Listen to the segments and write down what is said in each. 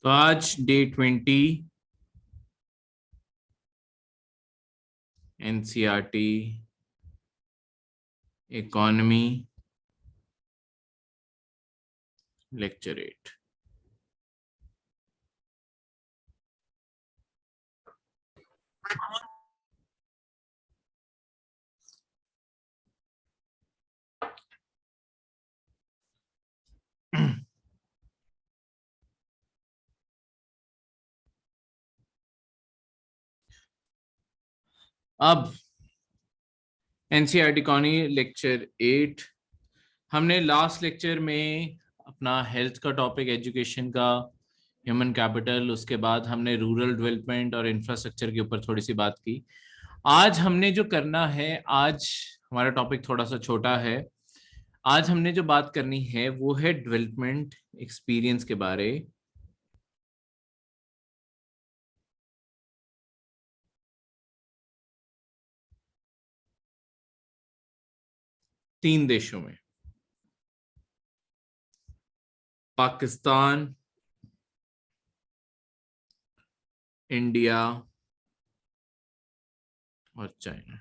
तो आज day 20 NCERT economy lecture 8। अब एनसीईआरटी इकोनॉमी लेक्चर 8 हमने लास्ट लेक्चर में अपना हेल्थ का टॉपिक, एजुकेशन का, ह्यूमन कैपिटल, उसके बाद हमने रूरल डेवलपमेंट और इंफ्रास्ट्रक्चर के ऊपर थोड़ी सी बात की। आज हमने जो करना है, आज हमारा टॉपिक थोड़ा सा छोटा है। आज हमने जो बात करनी है वो है डेवलपमेंट एक्सपीरियंस के बारे। तीन देशों में, पाकिस्तान, इंडिया और चाइना।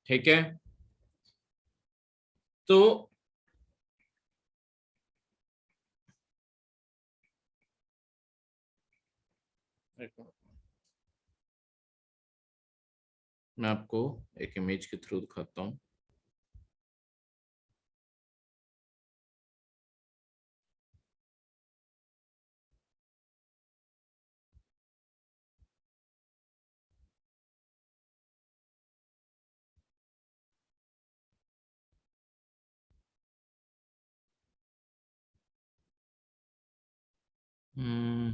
ठीक है, तो मैं आपको एक इमेज के थ्रू दिखाता हूं। हम्म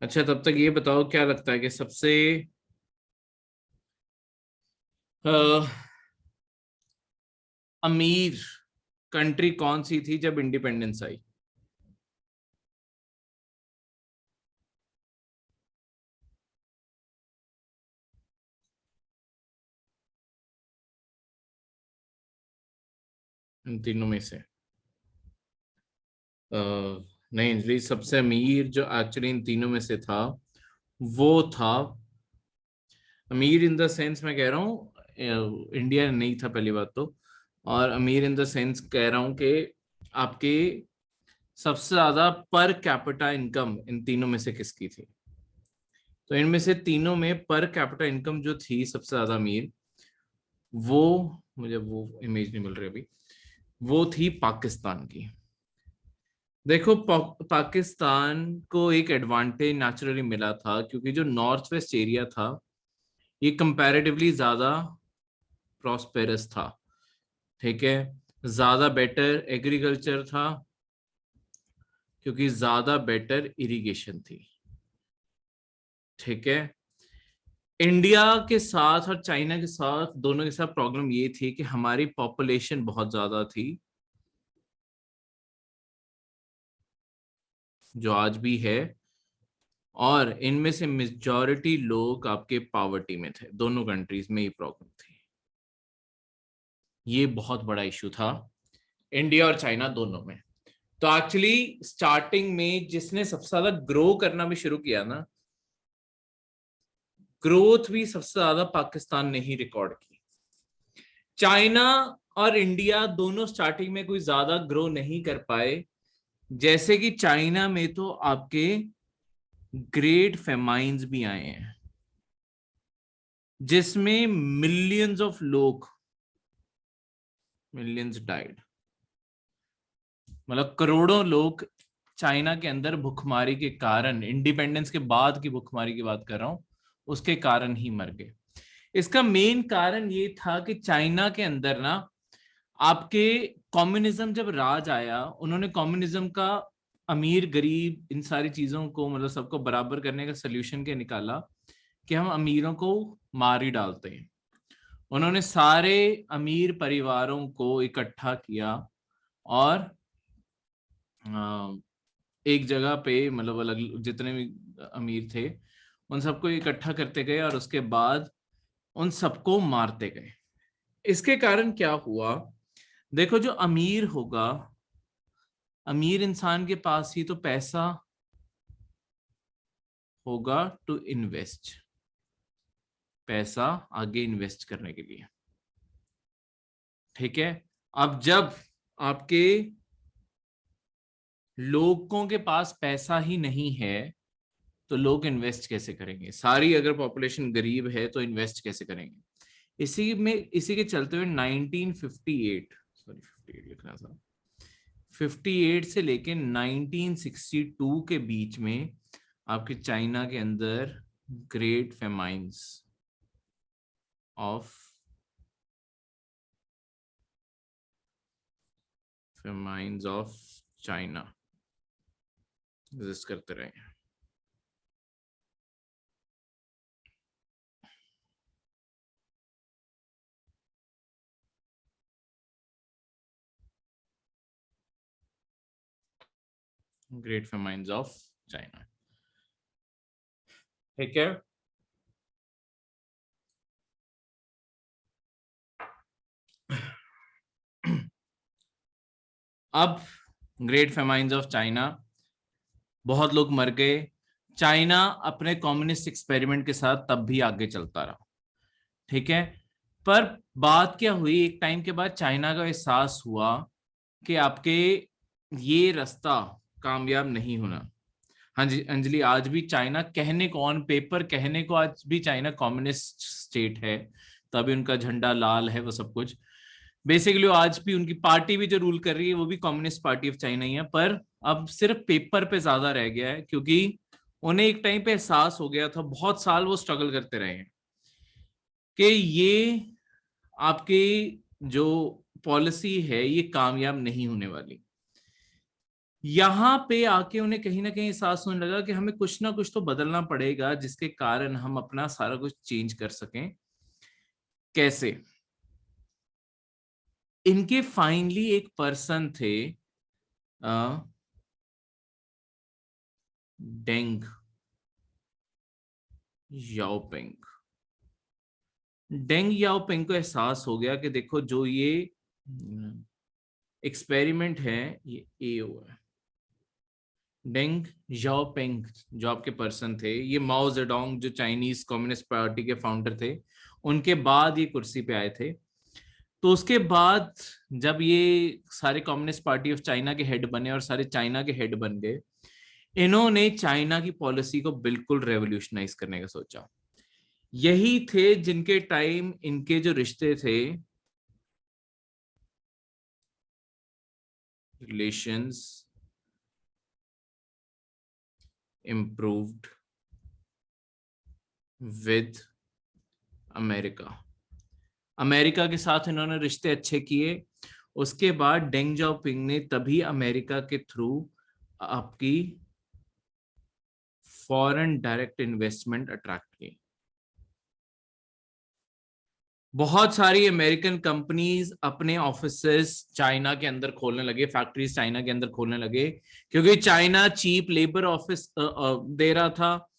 अच्छा, तब तक ये बताओ, क्या लगता है कि सबसे अ, अमीर कंट्री कौन सी थी जब इंडिपेंडेंस आई? इन तीनों में से नहीं जी, सबसे अमीर जो एक्चुअली इन तीनों में से था वो था, अमीर इन द सेंस मैं कह रहा हूँ, इंडिया नहीं था पहली बात तो। और अमीर इन द सेंस कह रहा हूँ कि आपके सबसे ज्यादा पर कैपिटा इनकम इन तीनों में से किसकी थी? तो इनमें से तीनों में पर कैपिटा इनकम जो थी सबसे ज्यादा अमीर, वो, मुझे वो इमेज नहीं मिल रही अभी, वो थी पाकिस्तान की। देखो, पाकिस्तान को एक एडवांटेज नेचुरली मिला था क्योंकि जो नॉर्थ वेस्ट एरिया था ये कंपैरेटिवली ज्यादा प्रॉस्पेरस था। ठीक है, ज्यादा बेटर एग्रीकल्चर था क्योंकि ज्यादा बेटर इरिगेशन थी। ठीक है, इंडिया के साथ और चाइना के साथ, दोनों के साथ प्रॉब्लम ये थी कि हमारी पॉपुलेशन बहुत ज्यादा थी, जो आज भी है, और इनमें से मेजॉरिटी लोग आपके पॉवर्टी में थे। दोनों कंट्रीज में ये प्रॉब्लम थी। ये बहुत बड़ा इशू था इंडिया और चाइना दोनों में। तो एक्चुअली स्टार्टिंग में जिसने सबसे ज्यादा ग्रो करना भी शुरू किया ना, ग्रोथ भी सबसे ज्यादा पाकिस्तान ने ही रिकॉर्ड की। चाइना और इंडिया दोनों स्टार्टिंग में कोई ज्यादा ग्रो नहीं कर पाए। जैसे कि चाइना में तो आपके ग्रेट फेमाइंस भी आए हैं जिसमें मिलियंस ऑफ लोग, मिलियंस डाइड, मतलब करोड़ों लोग चाइना के अंदर भुखमरी के कारण, इंडिपेंडेंस के बाद की भुखमरी की बात कर रहा हूं, उसके कारण ही मर गए। इसका मेन कारण ये था कि चाइना के अंदर ना आपके कम्युनिज्म जब राज आया, उन्होंने कम्युनिज्म का अमीर गरीब इन सारी चीजों को, मतलब सबको बराबर करने का सोल्यूशन क्या निकाला कि हम अमीरों को मार ही डालते हैं। उन्होंने सारे अमीर परिवारों को इकट्ठा किया और एक जगह पे, मतलब अलग जितने भी अमीर थे उन सबको इकट्ठा करते गए, और उसके बाद उन सबको मारते गए। इसके कारण क्या हुआ, देखो जो अमीर होगा, अमीर इंसान के पास ही तो पैसा होगा टू इन्वेस्ट, पैसा आगे इन्वेस्ट करने के लिए। ठीक है, अब जब आपके लोगों के पास पैसा ही नहीं है तो लोग इन्वेस्ट कैसे करेंगे? सारी अगर पॉपुलेशन गरीब है तो इन्वेस्ट कैसे करेंगे? इसी के चलते हुए 1958, सॉरी 58 लिखना था, 58 से लेके 1962 के बीच में आपके चाइना के अंदर great famines of China exist करते रहे। ग्रेट फेमाइंस ऑफ चाइना, ठीक है। अब ग्रेट फेमाइंस ऑफ चाइना, बहुत लोग मर गए। चाइना अपने कम्युनिस्ट एक्सपेरिमेंट के साथ तब भी आगे चलता रहा, ठीक है। पर बात क्या हुई, एक टाइम के बाद चाइना का एहसास हुआ कि आपके ये रास्ता कामयाब नहीं होना। हाँ जी अंजलि, आज भी चाइना कहने को, ऑन पेपर कहने को आज भी चाइना कम्युनिस्ट स्टेट है, तभी उनका झंडा लाल है, वो सब कुछ। बेसिकली आज भी उनकी पार्टी भी जो रूल कर रही है वो भी कम्युनिस्ट पार्टी ऑफ चाइना ही है, पर अब सिर्फ पेपर पे ज्यादा रह गया है, क्योंकि उन्हें एक टाइम पे एहसास हो गया था, बहुत साल वो स्ट्रगल करते रहे हैं कि ये आपकी जो पॉलिसी है ये कामयाब नहीं होने वाली। यहां पे आके उन्हें कहीं ना कहीं एहसास होने लगा कि हमें कुछ ना कुछ तो बदलना पड़ेगा जिसके कारण हम अपना सारा कुछ चेंज कर सकें। कैसे? इनके फाइनली एक पर्सन थे, डेंग याओपिंग। डेंग याओपिंग को एहसास हो गया कि देखो जो ये एक्सपेरिमेंट है ये एओ है। डेंग याओपिंग जो आपके पर्सन थे, ये माओ जेडोंग जो चाइनीज कम्युनिस्ट पार्टी के फाउंडर थे, उनके बाद ये कुर्सी पे आए थे। तो उसके बाद जब ये सारे कम्युनिस्ट पार्टी ऑफ चाइना के हेड बने और सारे चाइना के हेड बन गए, इन्होंने चाइना की पॉलिसी को बिल्कुल रेवोल्यूशनाइज करने का सोचा। यही थे जिनके टाइम इनके जो रिश्ते थे, relations improved with America. America के साथ इन्होंने रिश्ते अच्छे किए। उसके बाद डेंग जाओपिंग ने तभी अमेरिका के थ्रू आपकी फॉरेन डायरेक्ट इन्वेस्टमेंट अट्रैक्ट की। बहुत सारी अमेरिकन कंपनीज अपने ऑफिसेस चाइना के अंदर खोलने लगे, फैक्ट्रीज चाइना के अंदर खोलने लगे, क्योंकि चाइना चीप लेबर ऑफिस दे रहा था।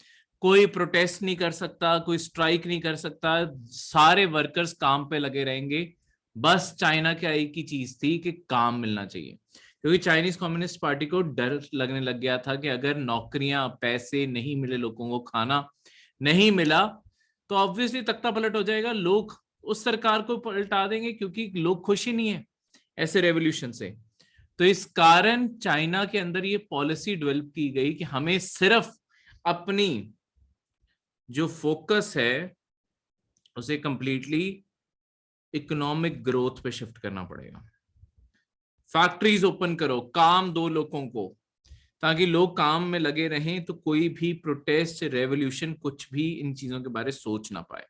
कोई प्रोटेस्ट नहीं कर सकता, कोई स्ट्राइक नहीं कर सकता, सारे वर्कर्स काम पे लगे रहेंगे। बस चाइना की एक ही चीज थी कि काम मिलना चाहिए, क्योंकि चाइनीज कम्युनिस्ट पार्टी को डर लगने लग गया था कि अगर नौकरियां, पैसे नहीं मिले, लोगों को खाना नहीं मिला, तो ऑब्वियसली तख्ता पलट हो जाएगा, लोग उस सरकार को पलटा देंगे, क्योंकि लोग खुश ही नहीं है ऐसे रेवोल्यूशन से। तो इस कारण चाइना के अंदर ये पॉलिसी डेवलप की गई कि हमें सिर्फ अपनी जो फोकस है उसे कंप्लीटली इकोनॉमिक ग्रोथ पे शिफ्ट करना पड़ेगा। फैक्ट्रीज ओपन करो, काम दो लोगों को, ताकि लोग काम में लगे रहें, तो कोई भी प्रोटेस्ट, रेवोल्यूशन, कुछ भी इन चीजों के बारे सोच ना पाए।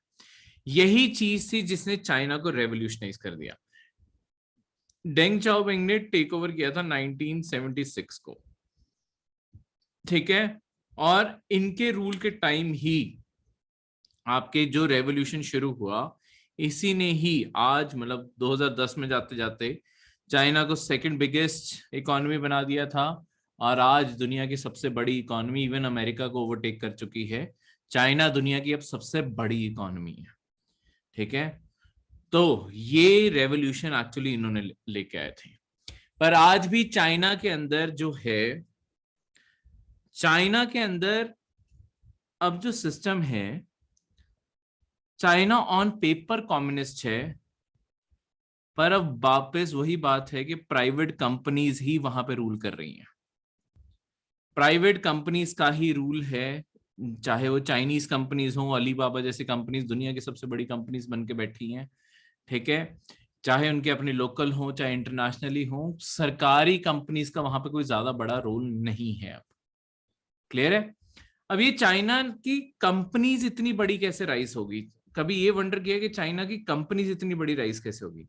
यही चीज थी जिसने चाइना को रेवोल्यूशनाइज कर दिया। डेंग चाओपिंग ने टेक ओवर किया था 1976 को, ठीक है। और इनके रूल के टाइम ही आपके जो रेवोल्यूशन शुरू हुआ, इसी ने ही आज मतलब 2010 में जाते जाते चाइना को सेकंड बिगेस्ट इकोनॉमी बना दिया था, और आज दुनिया की सबसे बड़ी इकोनॉमी, इवन अमेरिका को ओवरटेक कर चुकी है। चाइना दुनिया की अब सबसे बड़ी इकोनॉमी है। ठीक है, तो ये रेवोल्यूशन एक्चुअली इन्होंने लेके आए थे। पर आज भी चाइना के अंदर जो है, चाइना के अंदर अब जो सिस्टम है, चाइना ऑन पेपर कम्युनिस्ट है, पर अब वापस वही बात है कि प्राइवेट कंपनीज ही वहां पे रूल कर रही हैं। प्राइवेट कंपनीज का ही रूल है, चाहे वो चाइनीज कंपनीज हो, अलीबाबा जैसी कंपनीज दुनिया की सबसे बड़ी कंपनीज बन के बैठी हैं, ठीक है, चाहे उनके अपने लोकल हो चाहे इंटरनेशनली हो, सरकारी कंपनीज का वहां पे कोई ज्यादा बड़ा रोल नहीं है। अब क्लियर है? अब ये चाइना की कंपनीज इतनी बड़ी कैसे राइज होगी? कभी ये वंडर किया कि चाइना की कंपनीज इतनी बड़ी राइज कैसे होगी?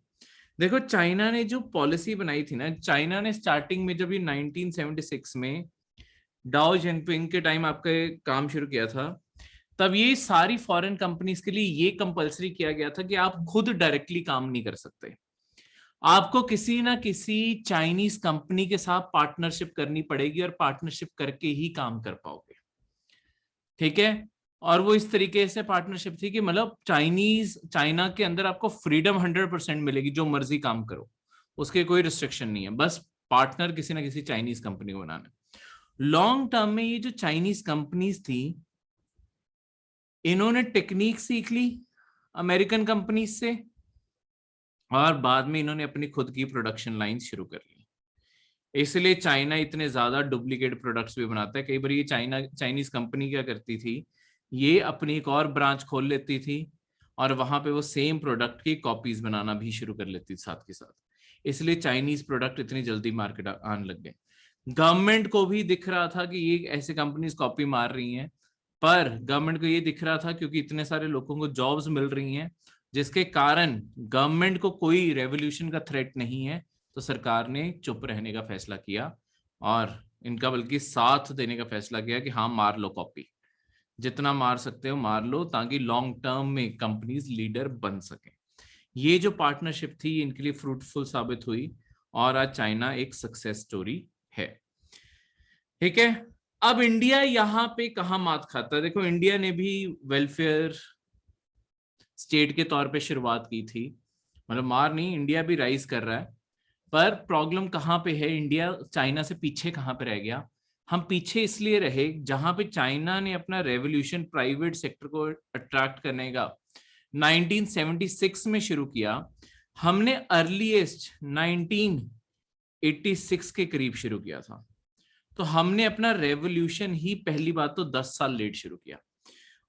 देखो, चाइना ने जो पॉलिसी बनाई थी ना, चाइना ने स्टार्टिंग में जब ये 1976 में डाओ जिनपिंग के टाइम आपका काम शुरू किया था, तब ये सारी फॉरेन कंपनीज के लिए ये कंपलसरी किया गया था कि आप खुद डायरेक्टली काम नहीं कर सकते, आपको किसी ना किसी चाइनीज कंपनी के साथ पार्टनरशिप करनी पड़ेगी और पार्टनरशिप करके ही काम कर पाओगे। ठीक है, और वो इस तरीके से पार्टनरशिप थी कि मतलब चाइना के अंदर आपको फ्रीडम 100% मिलेगी, जो मर्जी काम करो, उसके कोई रिस्ट्रिक्शन नहीं है, बस पार्टनर किसी ना किसी चाइनीज कंपनी को बनाना। लॉन्ग टर्म में ये जो चाइनीज कंपनीज थी, इन्होंने टेक्निक सीख ली अमेरिकन कंपनीज से, और बाद में इन्होंने अपनी खुद की प्रोडक्शन लाइन शुरू कर ली। इसलिए चाइना इतने ज्यादा डुप्लीकेट प्रोडक्ट्स भी बनाता है। कई बार ये चाइनीज कंपनी क्या करती थी, ये अपनी एक और ब्रांच खोल लेती थी और वहां पे वो सेम प्रोडक्ट की कॉपीज बनाना भी शुरू कर लेती थी साथ के साथ। इसलिए चाइनीज प्रोडक्ट इतनी जल्दी मार्केट आने लग गए। गवर्नमेंट को भी दिख रहा था कि ये ऐसे कंपनीज कॉपी मार रही हैं, पर गवर्नमेंट को ये दिख रहा था क्योंकि इतने सारे लोगों को जॉब्स मिल रही हैं, जिसके कारण गवर्नमेंट को कोई रेवोल्यूशन का थ्रेट नहीं है, तो सरकार ने चुप रहने का फैसला किया और इनका बल्कि साथ देने का फैसला किया कि हाँ, मार लो कॉपी, जितना मार सकते हो मार लो, ताकि लॉन्ग टर्म में कंपनीज लीडर बन सके। ये जो पार्टनरशिप थी इनके लिए फ्रूटफुल साबित हुई और आज चाइना एक सक्सेस स्टोरी है। ठीक है, अब इंडिया यहाँ पे कहाँ मात खाता है? देखो, इंडिया ने भी वेलफेयर स्टेट के तौर पे शुरुआत की थी, मतलब मार नहीं, इंडिया भी राइज कर रहा है, पर प्रॉब्लम कहाँ पे है? इंडिया चाइना से पीछे कहाँ पे रह गया? हम पीछे इसलिए रहे, जहां पे चाइना ने अपना रेवोल्यूशन प्राइवेट सेक्टर को अट्रैक्ट करने का 1976 में शुरू किया, हमने अर्लीस्ट 1986 के करीब शुरू किया था। तो हमने अपना रेवोल्यूशन ही पहली बात तो 10 साल लेट शुरू किया,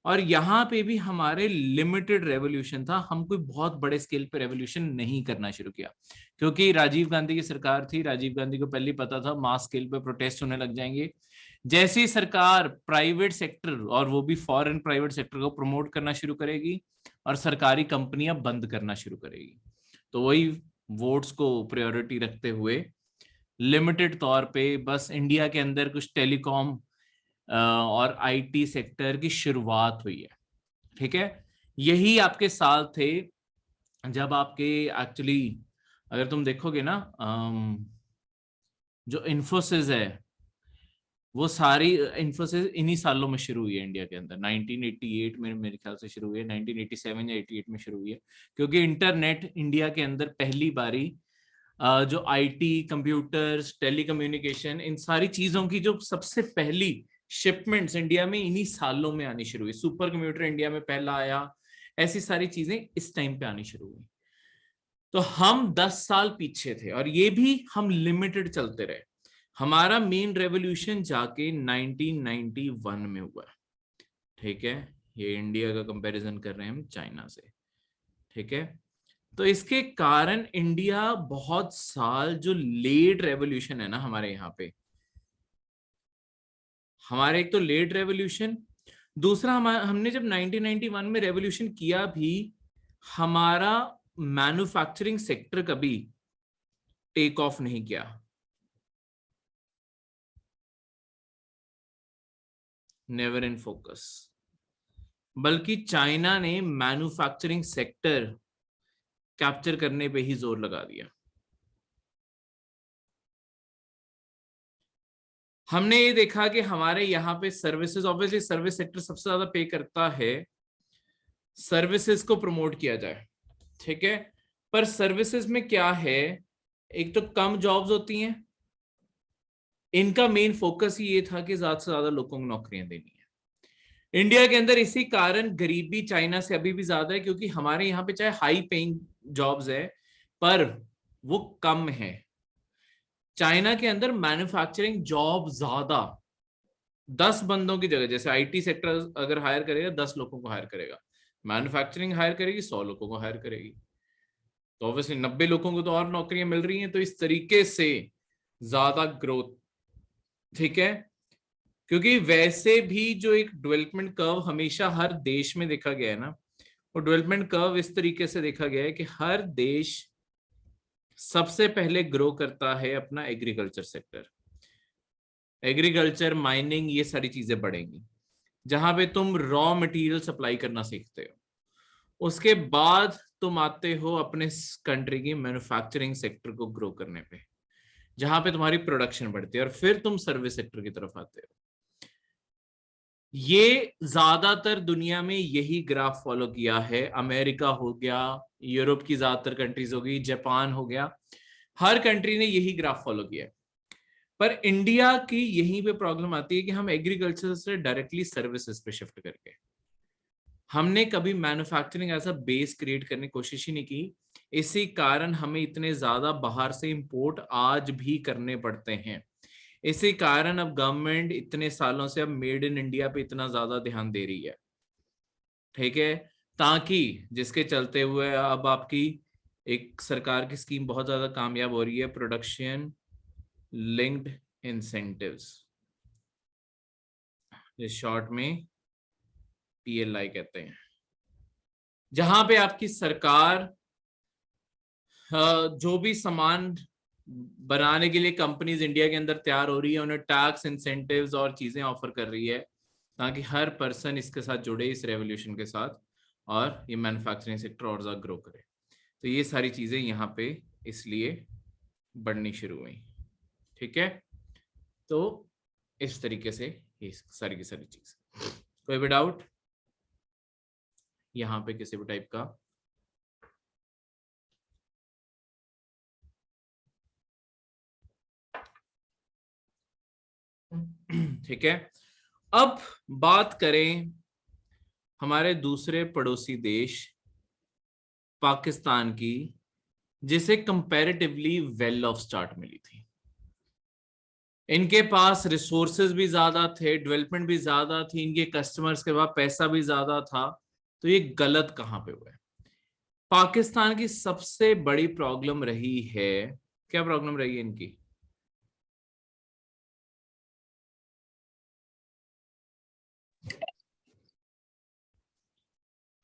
और यहाँ पे भी हमारे लिमिटेड रेवोल्यूशन था, हम कोई बहुत बड़े स्केल पे रेवोल्यूशन नहीं करना शुरू किया, क्योंकि राजीव गांधी की सरकार थी, राजीव गांधी को पहले पता था मास स्केल पे प्रोटेस्ट होने लग जाएंगे। जैसी सरकार प्राइवेट सेक्टर, और वो भी फॉरेन प्राइवेट सेक्टर को प्रमोट करना शुरू करेगी और सरकारी कंपनियां बंद करना शुरू करेगी, तो वही वोट्स को प्रायोरिटी रखते हुए लिमिटेड तौर पे बस इंडिया के अंदर कुछ टेलीकॉम और आईटी सेक्टर की शुरुआत हुई है। ठीक है, यही आपके साल थे जब आपके एक्चुअली अगर तुम देखोगे ना, जो इन्फोसिस है, वो सारी इन्फोसिस इन्हीं सालों में शुरू हुई है इंडिया के अंदर। 1988 में मेरे ख्याल से शुरू हुई है, 1987 या 88 में शुरू हुई है, क्योंकि इंटरनेट इंडिया के अंदर पहली बारी जो आईटी, कंप्यूटर्स, टेलीकम्युनिकेशन, इन सारी चीजों की जो सबसे पहली शिपमेंट्स इंडिया में इन्हीं सालों में आनी शुरू हुई। सुपर कंप्यूटर इंडिया में पहला आया, ऐसी सारी चीजें इस टाइम पे आनी शुरू हुई। तो हम 10 साल पीछे थे, और ये भी हम लिमिटेड चलते रहे। हमारा मेन रेवोल्यूशन जाके 1991 में हुआ। ठीक है, ये इंडिया का कंपैरिजन कर रहे हैं हम चाइना से। ठीक है, तो इसके कारण इंडिया बहुत साल जो लेट रेवोल्यूशन है ना हमारे यहाँ पे, हमारे एक तो लेट रेवोल्यूशन, दूसरा हमने जब 1991 में रेवोल्यूशन किया भी, हमारा मैन्युफैक्चरिंग सेक्टर कभी टेक ऑफ नहीं किया, नेवर इन फोकस, बल्कि चाइना ने मैन्युफैक्चरिंग सेक्टर कैप्चर करने पे ही जोर लगा दिया। हमने ये देखा कि हमारे यहाँ पे सर्विसेज, ऑब्वियसली सर्विस सेक्टर सबसे ज्यादा पे करता है, सर्विसेज को प्रमोट किया जाए, ठीक है। पर सर्विसेज में क्या है, एक तो कम जॉब्स होती हैं, इनका मेन फोकस ही ये था कि ज्यादा से ज्यादा लोगों को नौकरियां देनी है इंडिया के अंदर। इसी कारण गरीबी चाइना से अभी भी ज्यादा है, क्योंकि हमारे यहाँ पे चाहे हाई पेइंग जॉब्स है पर वो कम है। चाइना के अंदर मैन्युफैक्चरिंग जॉब ज्यादा, 10 बंदों की जगह, जैसे आईटी सेक्टर अगर हायर करेगा 10 लोगों को हायर करेगा, मैन्युफैक्चरिंग हायर करेगी 100 लोगों को हायर करेगी, तो ऑब्वियसली 90 लोगों को तो और नौकरियां मिल रही हैं। तो इस तरीके से ज्यादा ग्रोथ, ठीक है। क्योंकि वैसे भी जो एक डेवलपमेंट कर्व हमेशा हर देश में देखा गया है ना, वो डेवलपमेंट कर्व इस तरीके से देखा गया है कि हर देश सबसे पहले ग्रो करता है अपना एग्रीकल्चर सेक्टर। एग्रीकल्चर, माइनिंग, ये सारी चीजें बढ़ेंगी जहां पे तुम रॉ मटेरियल सप्लाई करना सीखते हो। उसके बाद तुम आते हो अपने कंट्री की मैन्युफैक्चरिंग सेक्टर को ग्रो करने पे, जहां पे तुम्हारी प्रोडक्शन बढ़ती है, और फिर तुम सर्विस सेक्टर की तरफ आते हो। ये ज्यादातर दुनिया में यही ग्राफ फॉलो किया है। अमेरिका हो गया, यूरोप की ज्यादातर कंट्रीज हो गई, जापान हो गया, हर कंट्री ने यही ग्राफ फॉलो किया है। पर इंडिया की यहीं पे प्रॉब्लम आती है कि हम एग्रीकल्चर से डायरेक्टली सर्विसेज पे शिफ्ट करके, हमने कभी manufacturing as a base create करने की कोशिश ही नहीं की। इसी कारण हमें इतने ज्यादा बाहर से इंपोर्ट आज भी करने पड़ते हैं। इसी कारण अब गवर्नमेंट इतने सालों से अब मेड इन इंडिया पे इतना ज्यादा ध्यान दे रही है, ठीक है। ताकि जिसके चलते हुए अब आपकी एक सरकार की स्कीम बहुत ज्यादा कामयाब हो रही है, प्रोडक्शन लिंक्ड इंसेंटिव्स, इस शॉर्ट में पीएलआई कहते हैं, जहां पे आपकी सरकार जो भी सामान बनाने के लिए कंपनीज इंडिया के अंदर तैयार हो रही है, उन्हें टैक्स इंसेंटिव्स और चीजें ऑफर कर रही है, ताकि हर पर्सन इसके साथ जुड़े, इस रेवोल्यूशन के साथ, और ये मैन्युफैक्चरिंग सेक्टर और ज्यादा ग्रो करे। तो ये सारी चीजें यहाँ पे इसलिए बढ़नी शुरू हुई, ठीक है। तो इस तरीके से ये सारी की सारी चीज, कोई भी डाउट यहाँ पे किसी भी टाइप का? ठीक है। अब बात करें हमारे दूसरे पड़ोसी देश पाकिस्तान की, जिसे कंपैरेटिवली वेल ऑफ स्टार्ट मिली थी। इनके पास रिसोर्सेज भी ज्यादा थे, डेवलपमेंट भी ज्यादा थी, इनके कस्टमर्स के पास पैसा भी ज्यादा था। तो ये गलत कहां पे हुआ है? पाकिस्तान की सबसे बड़ी प्रॉब्लम रही है, क्या प्रॉब्लम रही है इनकी?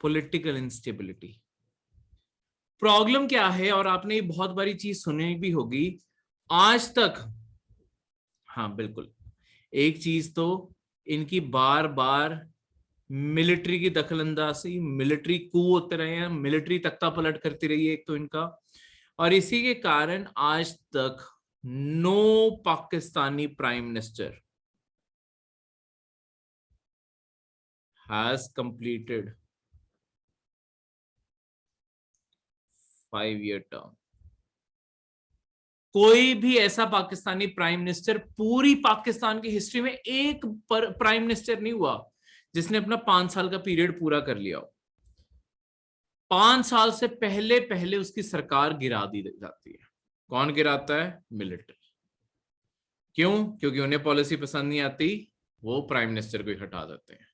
Political instability. प्रॉब्लम क्या है, और आपने ये बहुत बारी चीज सुनी भी होगी आज तक। हाँ बिल्कुल, एक चीज तो इनकी बार बार मिलिट्री की दखलंदाजी, मिलिट्री कू होते रहे हैं, मिलिट्री तख्ता पलट करती रही है एक तो इनका, और इसी के कारण आज तक no Pakistani prime minister has completed 5-year term. कोई भी ऐसा पाकिस्तानी प्राइम मिनिस्टर पूरी पाकिस्तान की हिस्ट्री में एक प्राइम मिनिस्टर नहीं हुआ जिसने अपना 5 साल का पीरियड पूरा कर लिया हो। 5 साल से पहले पहले उसकी सरकार गिरा दी जाती है। कौन गिराता है? मिलिट्री। क्यों? क्योंकि उन्हें पॉलिसी पसंद नहीं आती, वो प्राइम मिनिस्टर को ही हटा देते हैं,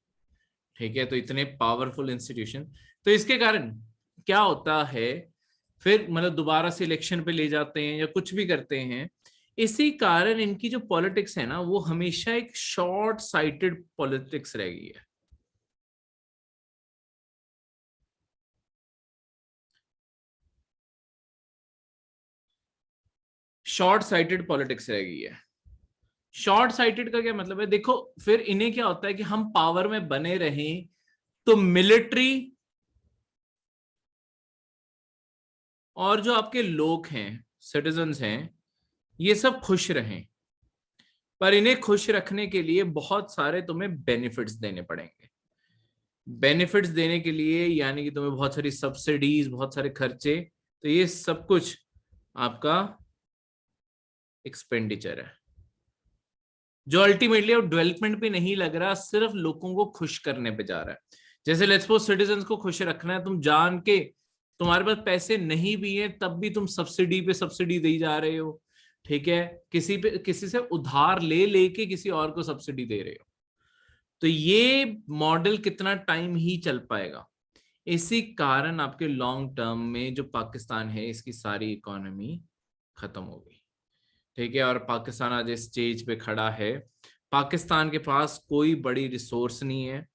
ठीक है। तो इतने पावरफुल इंस्टीट्यूशन, तो इसके कारण क्या होता है, फिर मतलब दोबारा से इलेक्शन पे ले जाते हैं या कुछ भी करते हैं। इसी कारण इनकी जो पॉलिटिक्स है ना, वो हमेशा एक शॉर्ट साइटेड पॉलिटिक्स रह गई है। शॉर्ट साइटेड पॉलिटिक्स रह गई है। शॉर्ट साइटेड का क्या मतलब है? देखो, फिर इन्हें क्या होता है कि हम पावर में बने रहें तो मिलिट्री और जो आपके लोग हैं, सिटीजन्स हैं, ये सब खुश रहें। पर इन्हें खुश रखने के लिए बहुत सारे तुम्हें बेनिफिट्स देने पड़ेंगे। बेनिफिट्स देने के लिए, यानी कि तुम्हें बहुत सारी सब्सिडीज, बहुत सारे खर्चे, तो ये सब कुछ आपका एक्सपेंडिचर है, जो अल्टीमेटली अब डेवलपमेंट पे नहीं लग रहा, सिर्फ लोगों को खुश करने पे जा रहा है। जैसे लेट्स सपोज सिटीजन्स को खुश रखना है, तुम जान के तुम्हारे पास पैसे नहीं भी है तब भी तुम सब्सिडी पे सब्सिडी दी जा रहे हो, ठीक है, किसी से उधार ले लेके किसी और को सब्सिडी दे रहे हो। तो ये मॉडल कितना टाइम ही चल पाएगा? इसी कारण आपके लॉन्ग टर्म में जो पाकिस्तान है, इसकी सारी इकोनॉमी खत्म हो गई, ठीक है। और पाकिस्तान आज इस स्टेज पे खड़ा है, पाकिस्तान के पास कोई बड़ी रिसोर्स नहीं है,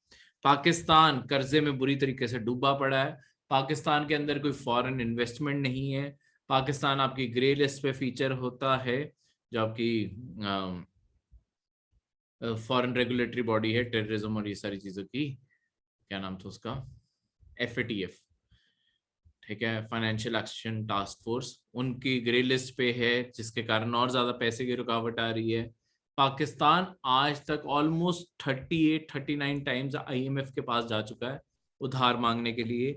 पाकिस्तान कर्जे में बुरी तरीके से डूबा पड़ा है, पाकिस्तान के अंदर कोई फॉरेन इन्वेस्टमेंट नहीं है, पाकिस्तान आपकी ग्रे लिस्ट पे फीचर होता है, जो आपकी फॉरेन रेगुलेटरी बॉडी है टेररिज्म और ये सारी चीजों की, क्या नाम था उसका, FATF, ठीक है, फाइनेंशियल एक्शन टास्क फोर्स, उनकी ग्रे लिस्ट पे है, जिसके कारण और ज्यादा पैसे की रुकावट आ रही है। पाकिस्तान आज तक ऑलमोस्ट 38-39 टाइम्स IMF के पास जा चुका है उधार मांगने के लिए,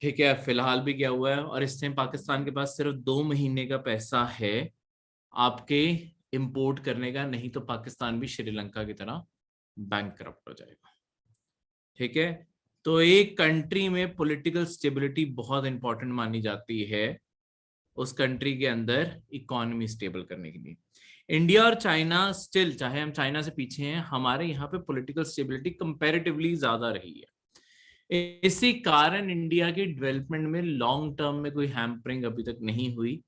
ठीक है, फिलहाल भी क्या हुआ है, और इस टाइम पाकिस्तान के पास सिर्फ 2 महीने का पैसा है आपके इंपोर्ट करने का, नहीं तो पाकिस्तान भी श्रीलंका की तरह बैंकक्रप्ट हो जाएगा, ठीक है। तो एक कंट्री में पॉलिटिकल स्टेबिलिटी बहुत इंपॉर्टेंट मानी जाती है, उस कंट्री के अंदर इकोनॉमी स्टेबल करने के लिए। इंडिया और चाइना स्टिल, चाहे हम चाइना से पीछे हैं, हमारे यहाँ पे पॉलिटिकल स्टेबिलिटी कंपैरेटिवली ज्यादा रही है। इसी कारण इंडिया की डेवलपमेंट में लॉन्ग टर्म में कोई हैम्परिंग अभी तक नहीं हुई,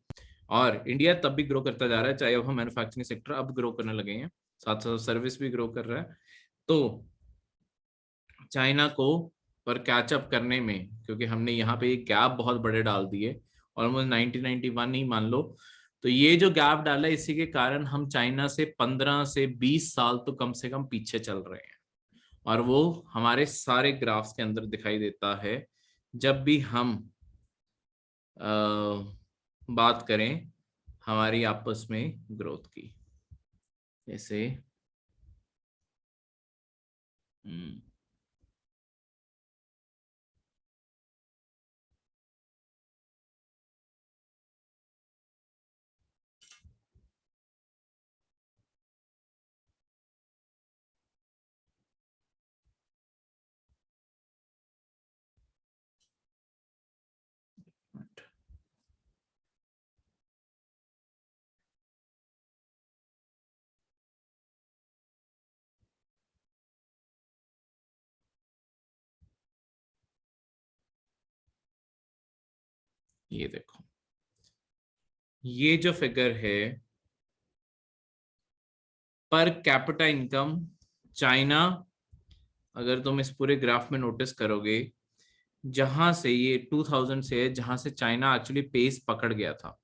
और इंडिया तब भी ग्रो करता जा रहा है, चाहे अब हम मैन्युफैक्चरिंग सेक्टर अब ग्रो करने लगे हैं, साथ साथ सर्विस भी ग्रो कर रहा है। तो चाइना को पर कैचअप करने में, क्योंकि हमने यहाँ पे एक गैप बहुत बड़े डाल दिए, ऑलमोस्ट 1991 ही मान लो, तो ये जो गैप डाला है, इसी के कारण हम चाइना से 15 से 20 साल तो कम से कम पीछे चल रहे हैं, और वो हमारे सारे ग्राफ्स के अंदर दिखाई देता है जब भी हम बात करें हमारी आपस में ग्रोथ की। जैसे ये देखो, ये जो फिगर है पर कैपिटा इनकम, चाइना, अगर तुम इस पूरे ग्राफ में नोटिस करोगे, जहां से ये 2000 से है, जहां से चाइना एक्चुअली पेस पकड़ गया था,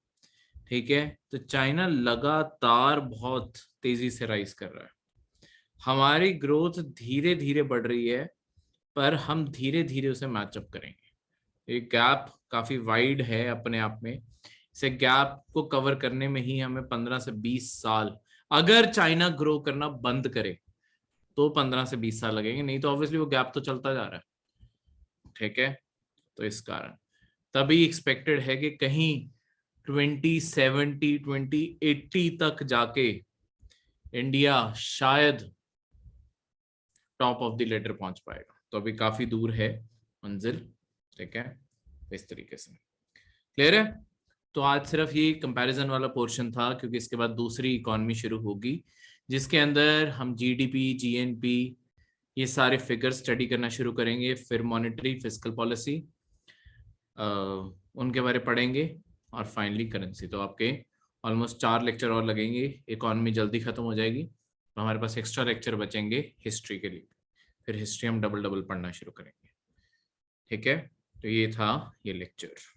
ठीक है, तो चाइना लगातार बहुत तेजी से राइज कर रहा है, हमारी ग्रोथ धीरे धीरे बढ़ रही है, पर हम धीरे धीरे उसे मैचअप करेंगे। ये गैप काफी वाइड है अपने आप में, इसे गैप को कवर करने में ही हमें 15 से 20 साल, अगर चाइना ग्रो करना बंद करे तो 15 से 20 साल लगेंगे, नहीं तो ऑब्वियसली वो गैप तो चलता जा रहा है, ठीक है। तो इस कारण तभी एक्सपेक्टेड है कि कहीं 2070 2080 तक जाके इंडिया शायद टॉप ऑफ द लेडर पहुंच पाएगा, तो अभी काफी दूर है मंजिल, ठीक है। इस तरीके से क्लियर है। तो आज सिर्फ ये कंपैरिजन वाला पोर्शन था, क्योंकि इसके बाद दूसरी इकॉनमी शुरू होगी, जिसके अंदर हम GDP GNP ये सारे फिगर स्टडी करना शुरू करेंगे, फिर मॉनेटरी फिस्कल पॉलिसी उनके बारे पढ़ेंगे, और फाइनली करेंसी। तो आपके ऑलमोस्ट 4 लेक्चर और लगेंगे, इकॉनमी जल्दी खत्म हो जाएगी, तो हमारे पास एक्स्ट्रा लेक्चर बचेंगे हिस्ट्री के लिए, फिर हिस्ट्री हम डबल डबल पढ़ना शुरू करेंगे, ठीक है। तो ये था ये लेक्चर।